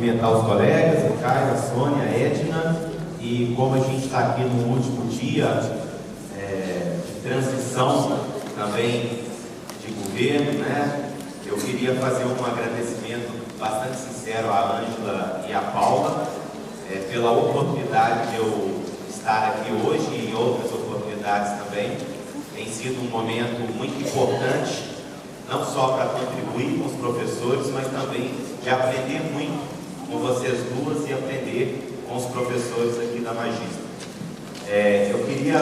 cumprimentar os colegas, o Caio, a Sônia, a Edna, e como a gente está aqui no último dia de transição também de governo, né? Eu queria fazer um agradecimento bastante sincero à Ângela e à Paula pela oportunidade de eu estar aqui hoje e outras oportunidades também. Tem sido um momento muito importante, não só para contribuir com os professores, mas também de aprender muito com vocês duas e aprender com os professores aqui da Magista. Eu queria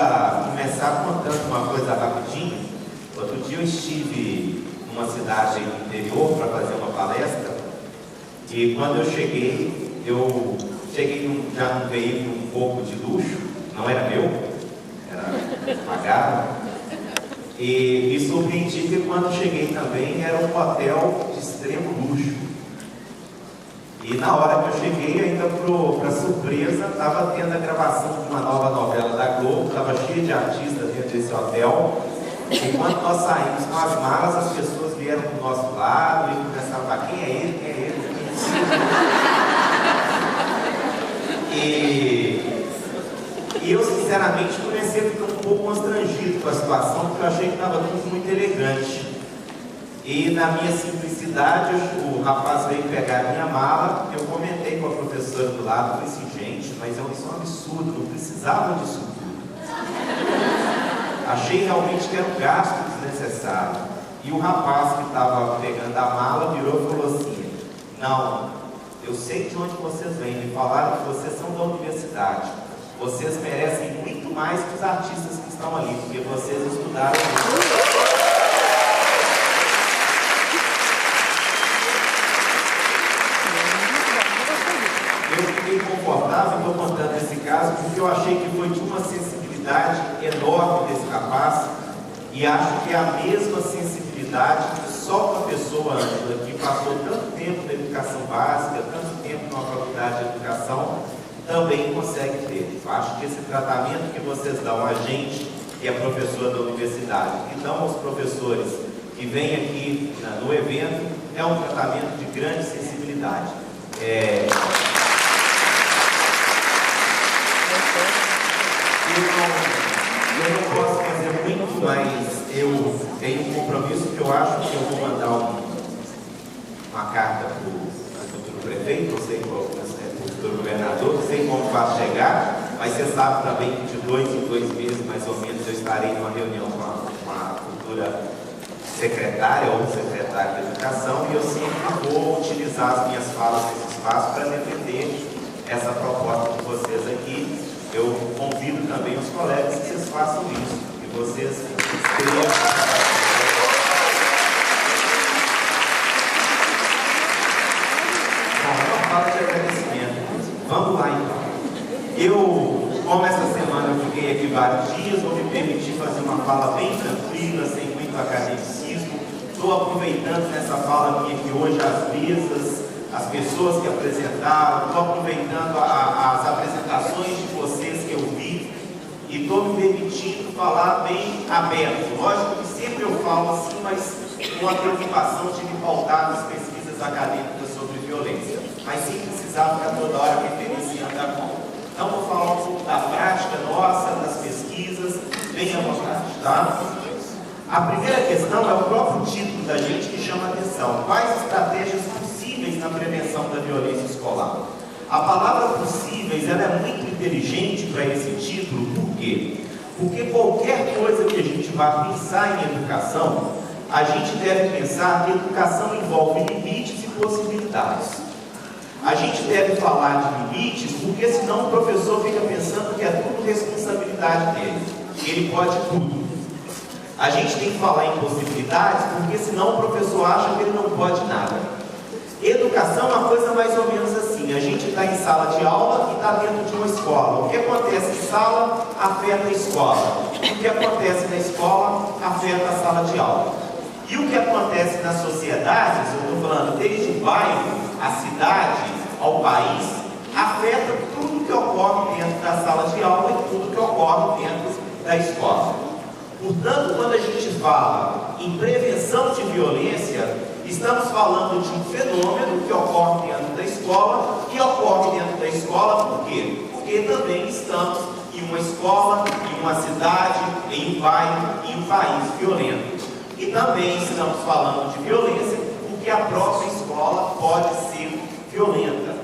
começar contando uma coisa rapidinho. Outro dia eu estive numa cidade do interior para fazer uma palestra e quando eu cheguei já num veículo um pouco de luxo, não era meu, era pagado. E me surpreendi que quando cheguei também era um hotel de extremo luxo. E na hora que eu cheguei, ainda para surpresa, estava tendo a gravação de uma nova novela da Globo, estava cheia de artistas dentro desse hotel. E quando nós saímos com as malas, as pessoas vieram para o nosso lado e começaram a falar: quem é ele? Quem é ele? E eu, sinceramente, comecei a ficar um pouco constrangido com a situação, porque eu achei que estava tudo muito elegante. E na minha simplicidade, o rapaz veio pegar a minha mala, eu comentei com a professora do lado, falei assim: gente, mas isso é um absurdo, não precisava disso tudo. Achei realmente que era um gasto desnecessário. E o rapaz que estava pegando a mala virou e falou assim: não, eu sei de onde vocês vêm, me falaram que vocês são da universidade. Vocês merecem muito mais que os artistas que estão ali, porque vocês estudaram muito. Eu fiquei confortável, estou contando esse caso, porque eu achei que foi de uma sensibilidade enorme desse rapaz, e acho que é a mesma sensibilidade que só uma pessoa, Ângela, que passou tanto tempo na educação básica, tanto tempo numa faculdade de educação, também consegue ter. Eu acho que esse tratamento que vocês dão a gente, que é professor da universidade, e dão aos professores que vêm aqui no evento, é um tratamento de grande sensibilidade. Eu não posso fazer muito, mas eu tenho um compromisso que eu acho que eu vou mandar uma carta para o futuro prefeito, não sei qual é o futuro governador, não sei como vai chegar, mas você sabe também que de 2 em 2 meses, mais ou menos, eu estarei numa reunião com a futura secretária ou secretário da Educação, e eu sempre vou utilizar as minhas falas nesse espaço para defender essa proposta de vocês aqui. Eu convido também os colegas que vocês façam isso, que vocês escrevam. Uma fala de agradecimento. Vamos lá então. Como essa semana eu fiquei aqui vários dias, vou me permitir fazer uma fala bem tranquila, sem muito academicismo. Estou aproveitando nessa fala minha aqui hoje as mesas, as pessoas que apresentaram, estou aproveitando as apresentações de vocês que eu vi e estou me permitindo falar bem aberto. Lógico que sempre eu falo assim, mas com a preocupação de me pautar nas pesquisas acadêmicas sobre violência, mas sem precisar ficar toda hora referenciando a conta. Então vou falar um pouco da prática nossa, das pesquisas, bem à vontade, tá? A primeira questão é o próprio título da gente que chama a atenção: quais estratégias possíveis na prevenção da violência escolar? A palavra possíveis, ela é muito inteligente para esse título. Por quê? Porque qualquer coisa que a gente vá pensar em educação, a gente deve pensar que educação envolve limites e possibilidades. A gente deve falar de limites, porque senão o professor fica pensando que é tudo responsabilidade dele, que ele pode tudo. A gente tem que falar em possibilidades, porque senão o professor acha que ele não pode nada. Educação é uma coisa mais ou menos assim: a gente está em sala de aula e está dentro de uma escola. O que acontece em sala afeta a escola. O que acontece na escola afeta a sala de aula. E o que acontece nas sociedades, eu estou falando desde o bairro, a cidade, ao país, afeta tudo que ocorre dentro da sala de aula e tudo que ocorre dentro da escola. Portanto, quando a gente fala em prevenção de violência, estamos falando de um fenômeno que ocorre dentro da escola porque também estamos em uma escola, em uma cidade, em um bairro, em um país violento. E também estamos falando de violência porque a própria escola pode ser violenta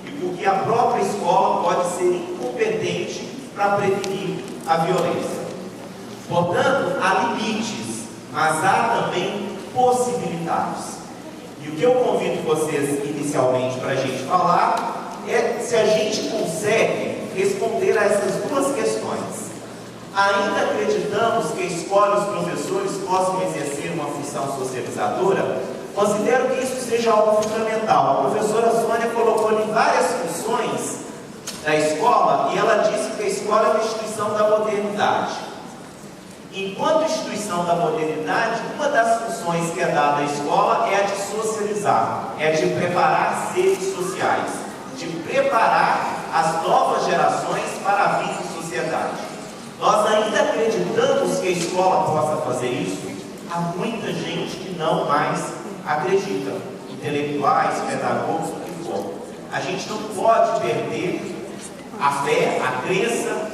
e porque a própria escola pode ser incompetente para prevenir a violência. Portanto, há limites, mas há também possibilidades. E o que eu convido vocês inicialmente para a gente falar é se a gente consegue responder a essas duas questões. Ainda acreditamos que a escola e os professores possam exercer uma função socializadora? Considero que isso seja algo fundamental. A professora Sônia colocou ali várias funções da escola e ela disse que a escola é uma instituição da modernidade. Enquanto instituição da modernidade, uma das funções que é dada à escola é a de socializar, é a de preparar seres sociais, de preparar as novas gerações para a vida em sociedade. Nós ainda acreditamos que a escola possa fazer isso? Há muita gente que não mais acredita, intelectuais, pedagogos, o que for. A gente não pode perder a fé, a crença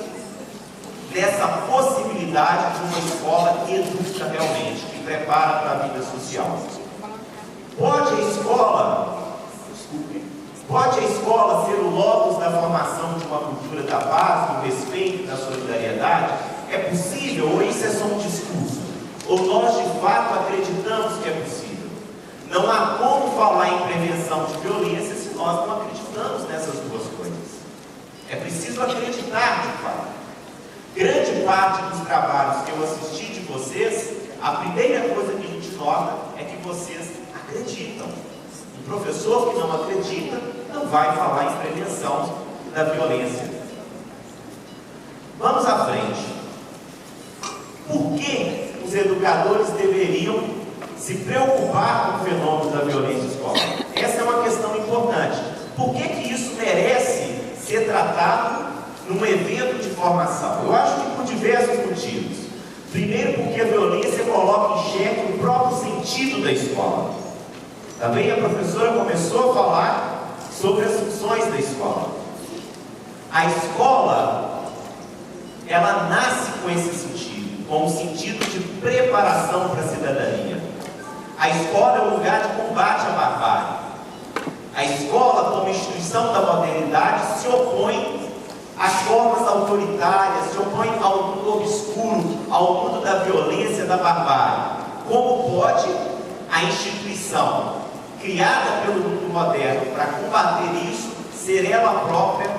nessa possibilidade de uma escola que educa realmente, que prepara para a vida social. Pode a escola ser o locus da formação de uma cultura da paz, do respeito, da solidariedade? É possível ou isso é só um discurso? Ou nós de fato acreditamos que é possível? Não há como falar em prevenção de violência se nós não acreditamos nessas duas coisas. É preciso acreditar de fato. Grande parte dos trabalhos que eu assisti de vocês, a primeira coisa que a gente nota é que vocês acreditam. Um professor que não acredita não vai falar em prevenção da violência. Vamos à frente. Por que os educadores deveriam se preocupar com o fenômeno da violência escolar? Essa é uma questão importante. Por que isso merece ser tratado num evento de formação? Eu acho que por diversos motivos. Primeiro, porque a violência coloca em xeque o próprio sentido da escola. Também a professora começou a falar sobre as funções da escola. A escola, ela nasce com esse sentido, com o sentido de preparação para a cidadania. A escola é um lugar de combate à barbárie. A escola, como instituição da modernidade, se opõe às formas autoritárias, se opõe ao mundo obscuro, ao mundo da violência, da barbárie. Como pode a instituição criada pelo mundo moderno para combater isso ser ela própria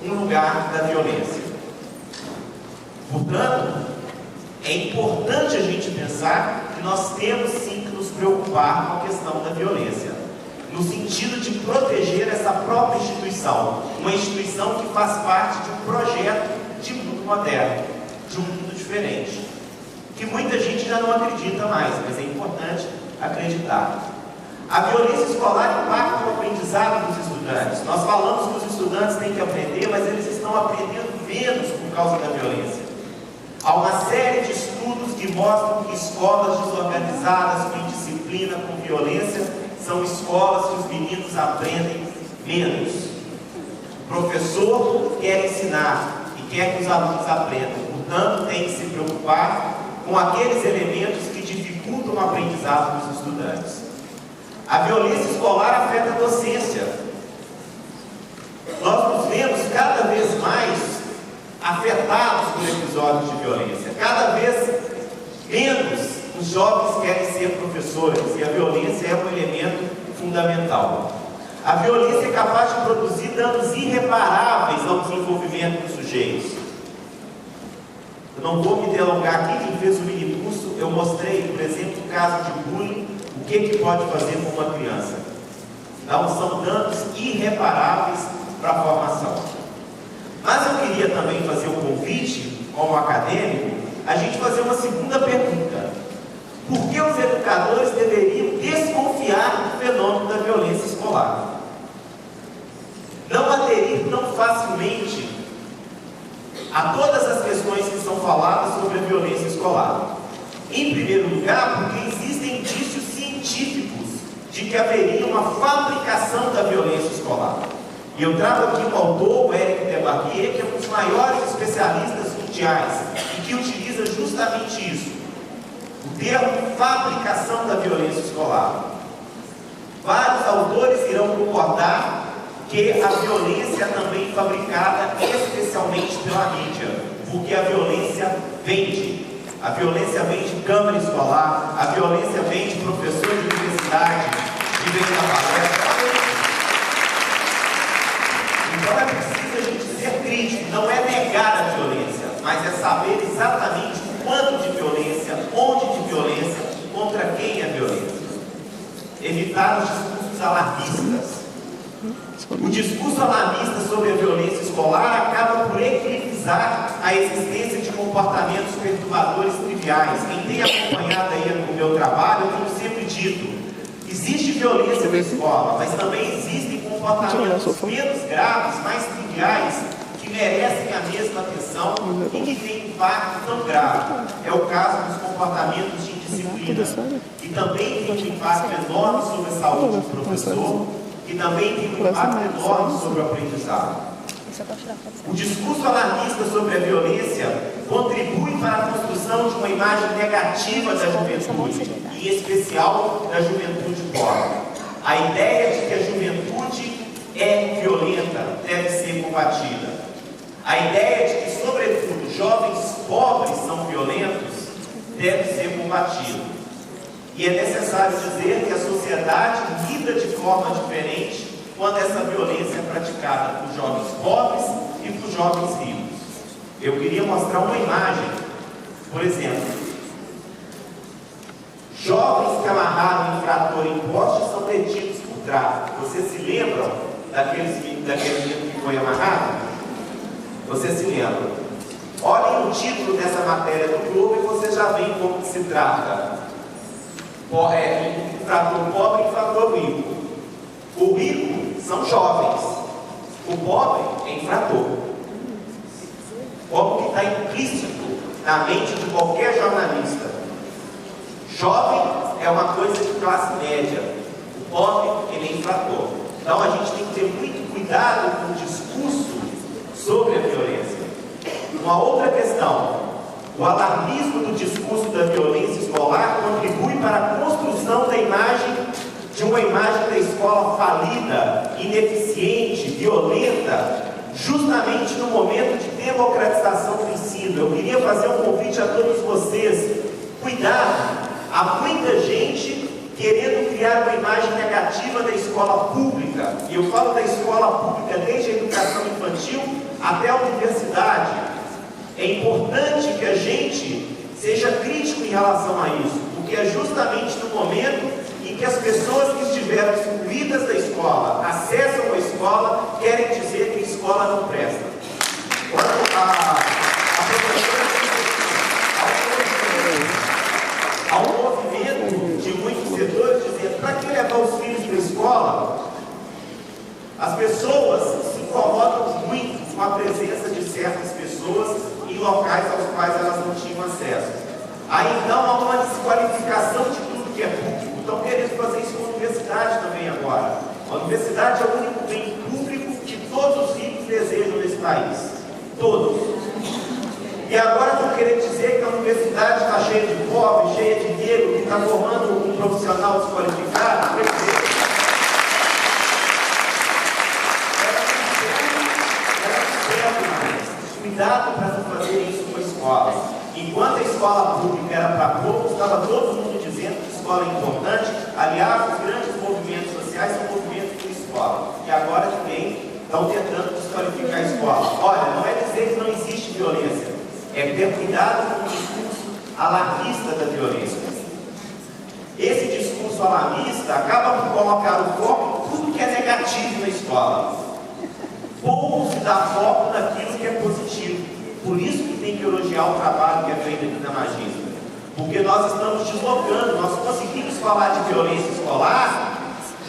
um lugar da violência? Portanto, é importante a gente pensar que nós temos sim que nos preocupar com a questão da violência, no sentido de proteger essa própria instituição, uma instituição que faz parte de um projeto de mundo moderno, de um mundo diferente, que muita gente já não acredita mais, mas é importante acreditar. A violência escolar impacta o aprendizado dos estudantes. Nós falamos que os estudantes têm que aprender, mas eles estão aprendendo menos por causa da violência. Há uma série de estudos que mostram que escolas desorganizadas, com indisciplina, com violência, são escolas que os meninos aprendem menos. O professor quer ensinar e quer que os alunos aprendam, portanto tem que se preocupar com aqueles elementos que dificultam o aprendizado dos estudantes. A violência escolar afeta a docência. Nós nos vemos cada vez mais afetados por episódios de violência. Cada vez menos os jovens querem ser professores e a violência é um elemento fundamental. A violência é capaz de produzir danos irreparáveis ao desenvolvimento dos sujeitos. Eu não vou me delongar aqui, quem fez o mini curso, eu mostrei, por exemplo, o caso de bullying, o que pode fazer com uma criança. Então, são danos irreparáveis para a formação. Mas eu queria também fazer um convite, como acadêmico, a gente fazer uma segunda pergunta. Por que os educadores deveriam desconfiar do fenômeno da violência escolar? Não aderir tão facilmente a todas as questões que são faladas sobre a violência escolar. Em primeiro lugar, porque existem indícios científicos de que haveria uma fabricação da violência escolar. E eu trago aqui o autor, o Eric Debarrier, que é um dos maiores especialistas mundiais e que utiliza justamente isso, o termo fabricação da violência escolar. Vários autores irão concordar que a violência é também fabricada especialmente pela mídia, porque a violência vende. A violência vem de câmara escolar, a violência vem de professor de universidade, que vem da palestra. Então é preciso a gente ser crítico, não é negar a violência, mas é saber exatamente o quanto de violência, onde de violência, contra quem é violência. Evitar os discursos alarmistas. O discurso alarmista sobre a violência escolar acaba por equilibrar a existência de comportamentos perturbadores triviais. Quem tem acompanhado aí o meu trabalho, eu tenho sempre dito, existe violência na escola, mas também existem comportamentos menos graves, mais triviais, que merecem a mesma atenção e que têm impacto tão grave. É o caso dos comportamentos de indisciplina, que também tem um impacto enorme sobre a saúde do professor, que também tem um impacto enorme sobre o aprendizado. O discurso alarmista sobre a violência contribui para a construção de uma imagem negativa da juventude, e em especial da juventude pobre. A ideia de que a juventude é violenta deve ser combatida. A ideia de que, sobretudo, jovens pobres são violentos deve ser combatida. E é necessário dizer que a sociedade lida de forma diferente quando essa violência é praticada por jovens pobres e por jovens ricos. Eu queria mostrar uma imagem, por exemplo, jovens que amarraram infrator em poste são detidos por tráfico. Vocês se lembram daquele menino que foi amarrado? Vocês se lembram? Olhem o título dessa matéria do Globo e vocês já veem como que se trata. Infrator pobre e infrator rico. O rico são jovens, o pobre é infrator. Como que está implícito na mente de qualquer jornalista. Jovem é uma coisa de classe média, o pobre ele é infrator. Então a gente tem que ter muito cuidado com o discurso sobre a violência. Uma outra questão. O alarmismo do discurso da violência escolar contribui para a construção da imagem, de uma imagem da escola falida, ineficiente, violenta, justamente no momento de democratização do ensino. Eu queria fazer um convite a todos vocês. Cuidado! Há muita gente querendo criar uma imagem negativa da escola pública. E eu falo da escola pública desde a educação infantil até a universidade. É importante que a gente seja crítico em relação a isso, porque é justamente no momento em que as pessoas que estiveram excluídas da escola acessam a escola, querem dizer que a escola não presta. Há um movimento de muitos setores dizendo: para que levar os filhos para a escola? As pessoas se incomodam muito com a presença de certas pessoas em locais aos quais elas não tinham acesso. Aí então há uma desqualificação de tudo que é público. Estão querendo fazer isso com a universidade também agora. A universidade é o único bem público que todos os ricos desejam nesse país. Todos. E agora estão querendo dizer que a universidade está cheia de pobre, cheia de negro, que está formando um profissional desqualificado. Cuidado para não fazer isso com a escola. Enquanto a escola pública era para poucos, estava todo mundo dizendo que a escola é importante. Aliás, os grandes movimentos sociais são movimentos por escola. E agora também estão tentando desqualificar a escola. Olha, não é dizer que não existe violência, é ter cuidado com o discurso alarmista da violência. Esse discurso alarmista acaba por colocar o foco em tudo que é negativo na escola. Pouco se dá foco naquilo que é positivo. Por isso que tem que elogiar o trabalho que é feito aqui na Magista. Porque nós estamos deslocando, nós conseguimos falar de violência escolar,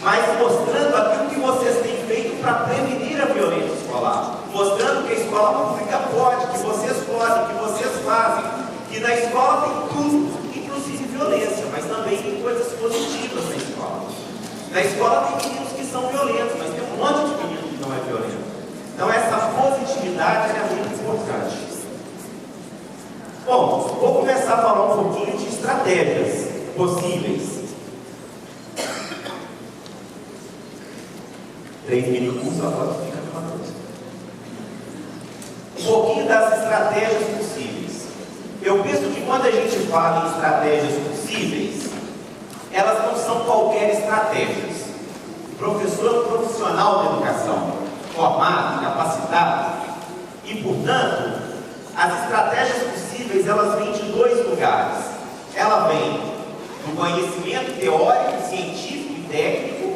mas mostrando aquilo que vocês têm feito para prevenir a violência escolar. Mostrando que a escola pública pode, que vocês podem, que vocês fazem. Que na escola tem tudo, inclusive violência, mas também tem coisas positivas na escola. Na escola tem meninos que são violentos, mas tem um monte de meninos que não é violento. 3 minicursos, agora fica 14. Um pouquinho das estratégias possíveis. Eu penso que quando a gente fala em estratégias possíveis, elas não são qualquer estratégias. O professor é um profissional da educação, formado, capacitado, e, portanto, as estratégias possíveis, elas vêm de 2 lugares. Ela vem do conhecimento teórico, científico e técnico.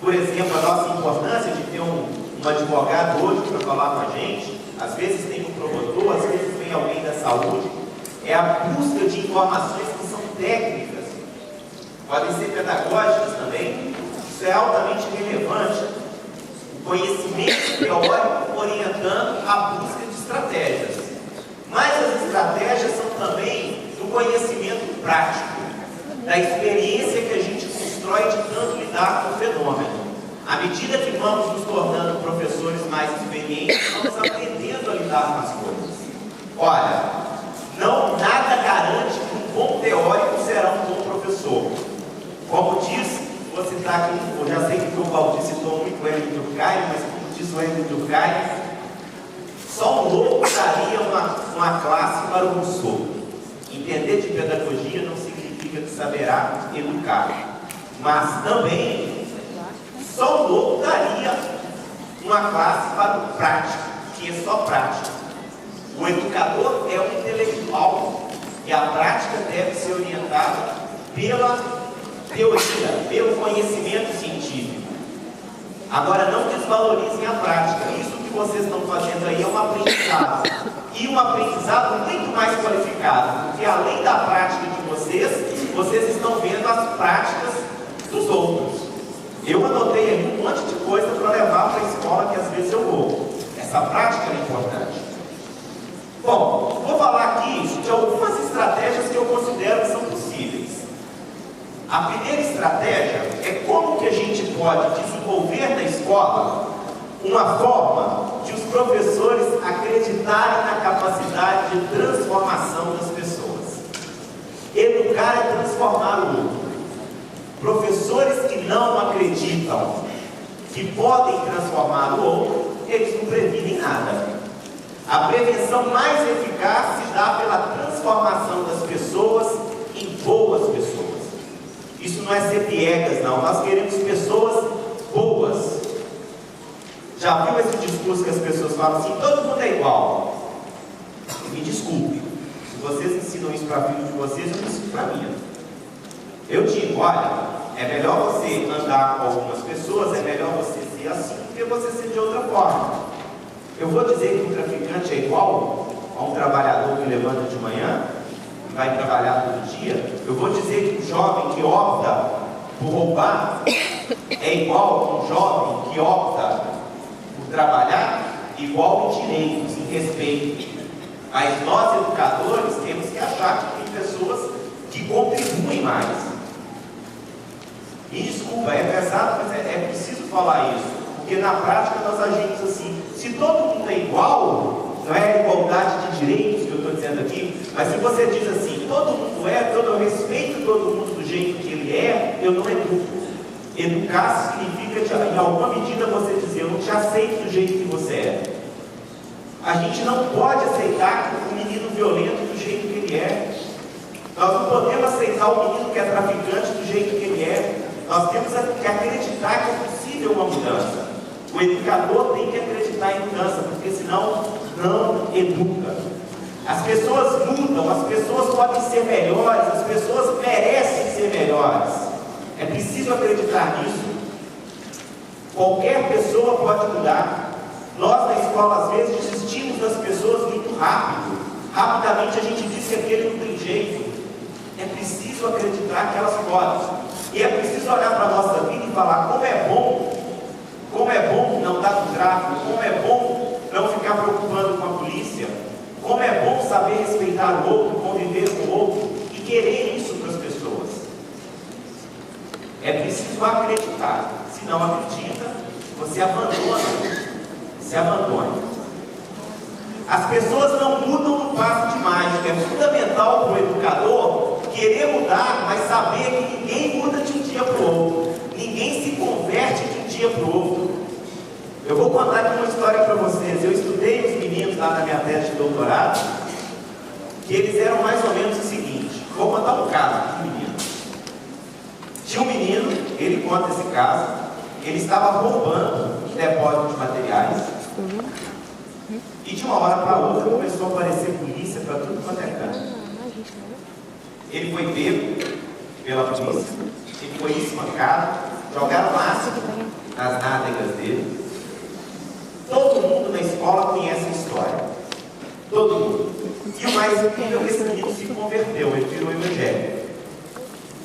Por exemplo, a nossa importância de ter um advogado hoje para falar com a gente, às vezes tem um promotor, às vezes vem alguém da saúde, é a busca de informações que são técnicas, podem ser pedagógicas também. Isso é altamente relevante. O conhecimento teórico orientando a busca de estratégias. Mas as estratégias são também do conhecimento prático, da experiência que a gente constrói de tanto lidar com o fenômeno. À medida que vamos nos tornando professores mais experientes, vamos aprendendo a lidar com as coisas. Olha, nada garante que um bom teórico será um bom professor. Como diz, vou citar aqui, eu já sei que o Valdir citou muito o Hélio Durkheim, mas como diz o Hélio Durkheim, só um louco daria uma classe para o Rousseau. Entender de pedagogia não significa que saberá educar, mas também só um louco daria uma classe para o prático, que é só prática. O educador é um intelectual e a prática deve ser orientada pela teoria, pelo conhecimento científico. Agora, não desvalorizem a prática. Isso que vocês estão fazendo aí é um aprendizado. E um aprendizado muito mais qualificado, porque além da prática de vocês estão vendo as práticas dos outros. Eu anotei aí um monte de coisa para levar para a escola que às vezes eu vou. Essa prática é importante. Bom, vou falar aqui de algumas estratégias que eu considero que são possíveis. A primeira estratégia é como que a gente pode desenvolver na escola uma forma de os professores acreditarem na capacidade de transformação das pessoas. Educar é transformar o outro. Professores que não acreditam que podem transformar o outro, eles não previnem nada. A prevenção mais eficaz se dá pela transformação das pessoas em boas pessoas. Isso não é ser piegas, não. Nós queremos pessoas boas. Já viu esse discurso que as pessoas falam assim, todo mundo é igual? Me desculpe, se vocês ensinam isso para filhos de vocês, eu não ensino para mim. Eu digo, olha, é melhor você andar com algumas pessoas, é melhor você ser assim do que você ser de outra forma. Eu vou dizer que um traficante é igual a um trabalhador que levanta de manhã e vai trabalhar todo dia. Eu vou dizer que um jovem que opta por roubar é igual a um jovem que opta por trabalhar igual em direitos, em respeito. Mas nós, educadores, temos que achar que tem pessoas que contribuem mais. Me desculpa, é pesado, mas é preciso falar isso, porque na prática nós agimos assim. Se todo mundo é igual, não é a igualdade de direitos que eu estou dizendo aqui, mas se você diz assim, todo mundo eu respeito todo mundo do jeito que ele é, eu não educo. Educar significa, em alguma medida, você dizer, eu não te aceito do jeito que você é. A gente não pode aceitar um menino violento do jeito que ele é. Nós não podemos aceitar o menino que é traficante do jeito que ele é. Nós temos que acreditar que é possível uma mudança. O educador tem que acreditar em mudança, porque senão não educa. As pessoas mudam, as pessoas podem ser melhores, as pessoas merecem ser melhores. É preciso acreditar nisso. Qualquer pessoa pode mudar. Nós na escola às vezes desistimos das pessoas muito rápido. Rapidamente a gente diz que aquele não tem jeito. É preciso acreditar que elas podem. E é preciso olhar para a nossa vida e falar como é bom não dar no tráfico, como é bom não ficar preocupando com a polícia, como é bom saber respeitar o outro, conviver com o outro e querer isso para as pessoas. É preciso acreditar. Se não acredita, você abandona. Se abandona. As pessoas não mudam no passo de mágica. É fundamental para o educador querer mudar, mas saber que ninguém muda de um dia para o outro. Ninguém se converte de um dia dia para o outro. Eu vou contar aqui uma história para vocês. Eu estudei os meninos lá na minha tese de doutorado, que eles eram mais ou menos o seguinte. Vou contar um caso de menino. Tinha um menino, ele conta esse caso, ele estava roubando depósito de materiais, e de uma hora para outra começou a aparecer polícia para tudo quanto é canto. Ele foi pego pela polícia, ele foi espancado, jogaram ácido nas nádegas dele. Todo mundo na escola conhece a história. Todo mundo. E o mais incrível é que esse menino se converteu, ele virou evangélico.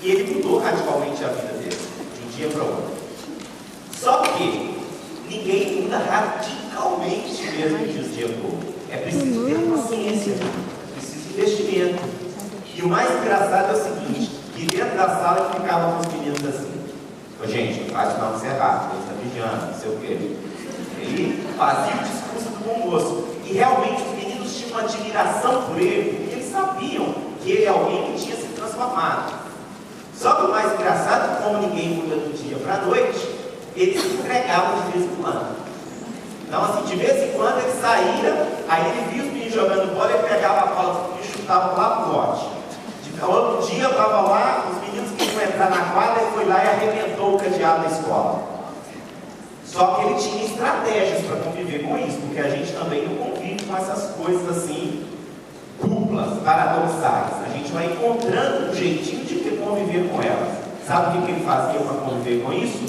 E ele mudou radicalmente a vida dele, de um dia para o outro. Só que ninguém muda radicalmente mesmo de um dia para o outro. É preciso ter paciência, é preciso investimento. E o mais engraçado é o seguinte, que dentro da sala ele ficava com os meninos assim. Ô, gente, não faz não, isso é errado, ele está vigiando, não sei o quê. Ele fazia o discurso do bom moço. E realmente os meninos tinham uma admiração por ele, porque eles sabiam que ele é alguém que tinha se transformado. Só que o mais engraçado, como ninguém muda do dia para a noite, eles se entregavam de vez em quando. Então, assim, de vez em quando ele saía, aí ele via os meninos jogando bola, ele pegava a bola e chutava lá pro bote. Outro dia eu estava lá, os meninos queriam entrar na quadra, ele foi lá e arrebentou o cadeado da escola. Só que ele tinha estratégias para conviver com isso, porque a gente também não convive com essas coisas assim, duplas, paradoxais. A gente vai encontrando um jeitinho de conviver com elas. Sabe o que ele fazia para conviver com isso?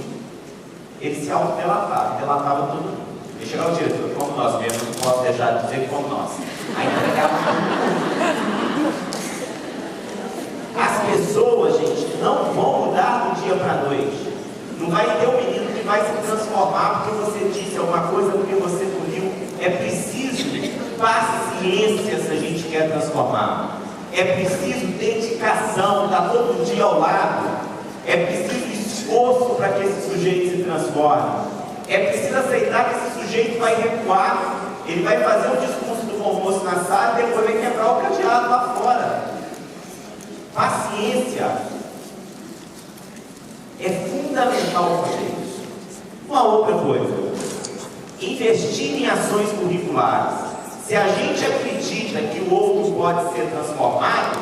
Ele se autodelatava, delatava todo mundo. Ele chegava ao diretor, como nós mesmos, não posso deixar de dizer como nós. Aí entregava todo mundo. As pessoas, gente, não vão mudar do dia para a noite. Não vai ter um menino que vai se transformar porque você disse alguma coisa, porque você puniu. É preciso paciência se a gente quer transformar. É preciso dedicação, estar todo dia ao lado. É preciso esforço para que esse sujeito se transforme. É preciso aceitar que esse sujeito vai recuar. Ele vai fazer o discurso do bom moço na sala e depois vai quebrar o cadeado lá fora. Paciência é fundamental fazer isso. Uma outra coisa, investir em ações curriculares. Se a gente acredita que o outro pode ser transformado,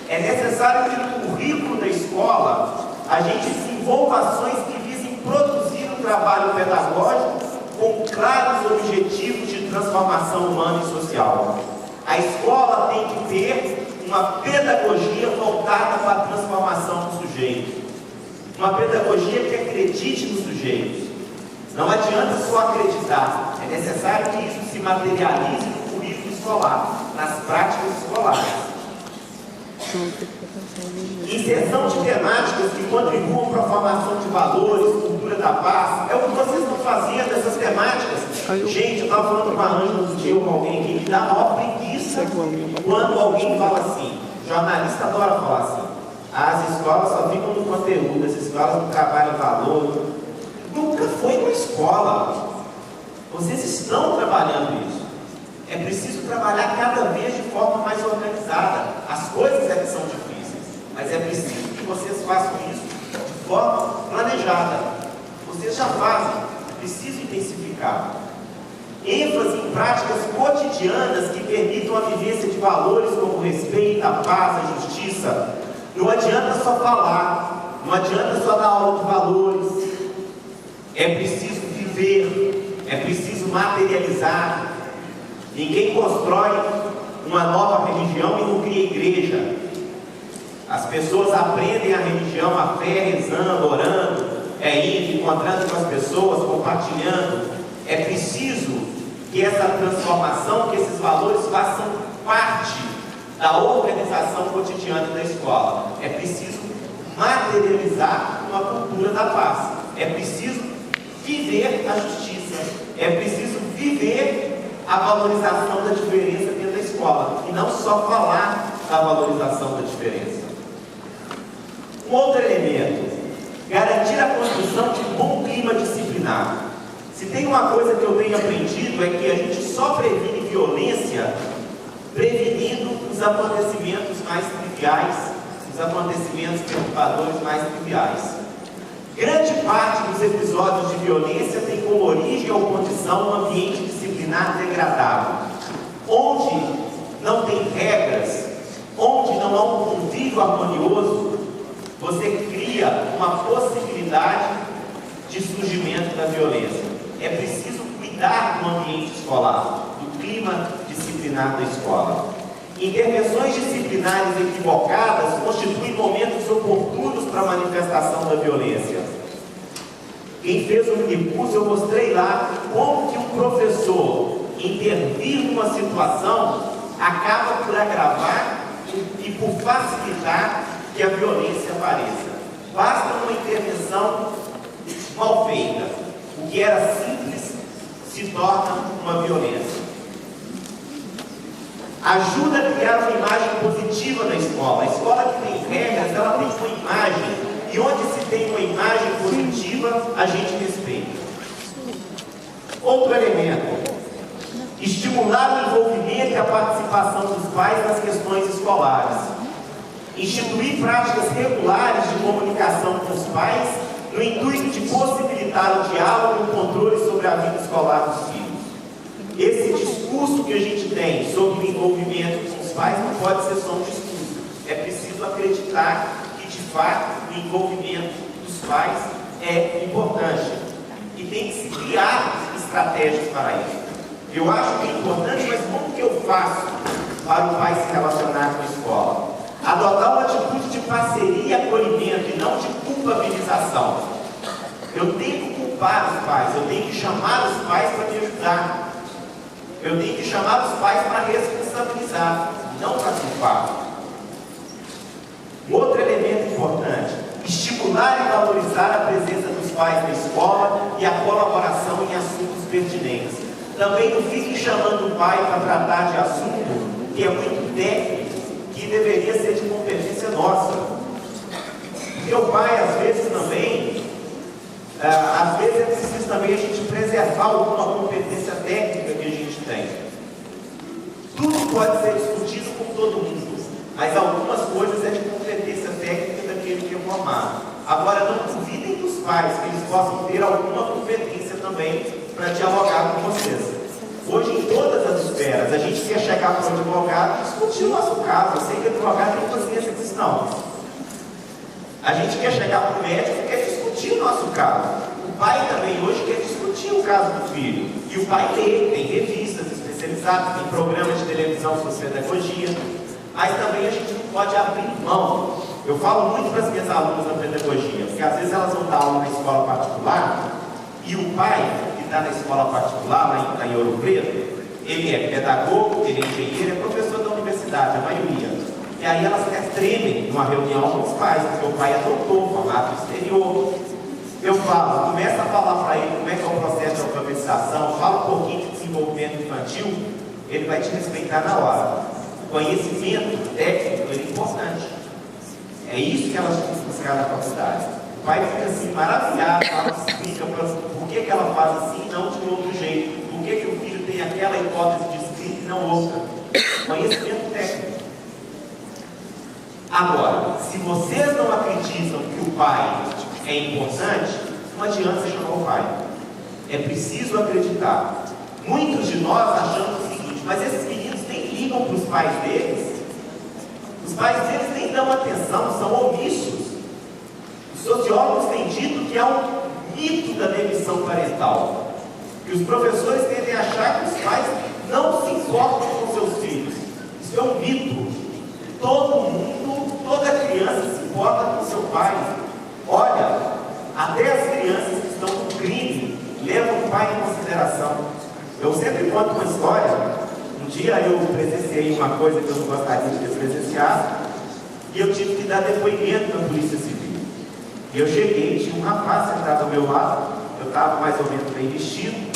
é necessário que no currículo da escola a gente desenvolva ações que visem produzir um trabalho pedagógico com claros objetivos de transformação humana e social. A escola tem que ter uma pedagogia voltada para a transformação do sujeito. Uma pedagogia que acredite no sujeito. Não adianta só acreditar. É necessário que isso se materialize no currículo escolar, nas práticas escolares. Inserção de temáticas que contribuam para a formação de valores, cultura da paz. É o que vocês estão fazendo, essas temáticas. Gente, eu estava falando com a Ângela do dia com alguém que me dá a maior preguiça quando alguém fala assim. Jornalista adora falar assim. As escolas só ficam no conteúdo, as escolas não trabalham valor. Nunca foi uma escola. Vocês estão trabalhando isso. É preciso trabalhar cada vez de forma mais organizada. As coisas é que são difíceis, mas é preciso que vocês façam isso de forma planejada. Vocês já fazem, é preciso intensificar. ênfase em práticas cotidianas que permitam a vivência de valores como o respeito, a paz, a justiça. Não adianta só falar, não adianta só dar aula de valores. É preciso viver, é preciso materializar. Ninguém constrói uma nova religião e não cria igreja. As pessoas aprendem a religião, a fé, rezando, orando, indo, encontrando com as pessoas, compartilhando. É preciso que essa transformação, que esses valores façam parte da organização cotidiana da escola. É preciso materializar uma cultura da paz. É preciso viver a justiça. É preciso viver a valorização da diferença dentro da escola. E não só falar da valorização da diferença. Um outro elemento, garantir a construção de um bom clima disciplinar. Se tem uma coisa que eu tenho aprendido é que a gente só previne violência prevenindo os acontecimentos mais triviais, os acontecimentos perturbadores mais triviais. Grande parte dos episódios de violência tem como origem ou condição um ambiente disciplinar degradável, onde não tem regras, onde não há um convívio harmonioso. Você cria uma possibilidade de surgimento da violência. É preciso cuidar do ambiente escolar, do clima disciplinar da escola. Intervenções disciplinares equivocadas constituem momentos oportunos para a manifestação da violência. Quem fez o minicurso, eu mostrei lá como que um professor intervir numa situação acaba por agravar e por facilitar que a violência apareça. Basta uma intervenção mal feita. O que era simples se torna uma violência. Ajuda a criar uma imagem positiva na escola. A escola que tem regras, ela tem uma imagem. E onde se tem uma imagem positiva, a gente respeita. Outro elemento. Estimular o envolvimento e a participação dos pais nas questões escolares. Instituir práticas regulares de comunicação com os pais, no intuito de possibilitar o diálogo e o controle sobre a vida escolar dos filhos. Esse discurso que a gente tem sobre o envolvimento com os pais não pode ser só um discurso. É preciso acreditar que, de fato, o envolvimento dos pais é importante. E tem que se criar estratégias para isso. Eu acho que é importante, mas como que eu faço para o pai se relacionar com a escola? Adotar uma atitude de parceria e acolhimento e não de culpabilização. Eu tenho que culpar os pais, eu tenho que chamar os pais para me ajudar. Eu tenho que chamar os pais para responsabilizar, não para culpar. Outro elemento importante: estimular e valorizar a presença dos pais na escola e a colaboração em assuntos pertinentes. Também não fiquem chamando o pai para tratar de assunto que é muito técnico, que deveria ser de competência nossa. Porque o pai, às vezes também, é preciso também a gente preservar alguma competência técnica que a gente tem. Tudo pode ser discutido com todo mundo, mas algumas coisas é de competência técnica daquele que é formado. Agora, não duvidem dos pais que eles possam ter alguma competência também para dialogar com vocês. Hoje, em todas as esferas, a gente quer chegar para o advogado e discutir o nosso caso. Eu sei que o advogado tem consciência disso, não. A gente quer chegar para o médico e quer discutir o nosso caso. O pai também hoje quer discutir o caso do filho. E o pai lê, tem revistas especializadas, tem programas de televisão sobre pedagogia. Mas também a gente não pode abrir mão. Eu falo muito para as minhas alunas da pedagogia, porque às vezes elas vão dar aula na escola particular e o pai que está na escola particular, lá em Ouro Preto, ele é pedagogo, ele é engenheiro, é professor da universidade, a maioria. E aí elas tremem numa reunião com os pais, porque o pai é doutor, formado no exterior. Eu falo, começa a falar para ele como é que é o processo de alfabetização, fala um pouquinho de desenvolvimento infantil, ele vai te respeitar na hora. O conhecimento técnico é importante. É isso que elas têm que buscar na faculdade. O pai fica assim, maravilhado, ela explica por que ela faz assim e não de um outro jeito. Por que o filho tem aquela hipótese de escrita e não outra. Conhecimento técnico. Agora, se vocês não acreditam que o pai é importante, não adianta você chamar o pai. É preciso acreditar. Muitos de nós achamos o seguinte: mas esses meninos nem ligam para os pais deles. Os pais deles nem dão atenção, são omissos. Os sociólogos têm dito que há um mito da demissão parental. Que os professores tendem a achar que os pais não se importam com seus filhos. Isso é um mito. Todo mundo, toda criança se importa com seu pai. Olha, até as crianças que estão no crime levam o pai em consideração. Eu sempre conto uma história. Um dia eu presenciei uma coisa que eu não gostaria de ter presenciado e eu tive que dar depoimento na Polícia Civil. E eu cheguei, tinha um rapaz sentado ao meu lado, eu estava mais ou menos bem vestido.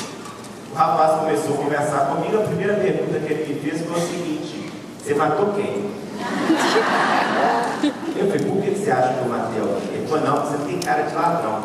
O rapaz começou a conversar comigo. A primeira pergunta que ele me fez foi o seguinte: você matou quem? Eu falei: por que você acha que eu matei alguém? Ele falou: não, você tem cara de ladrão.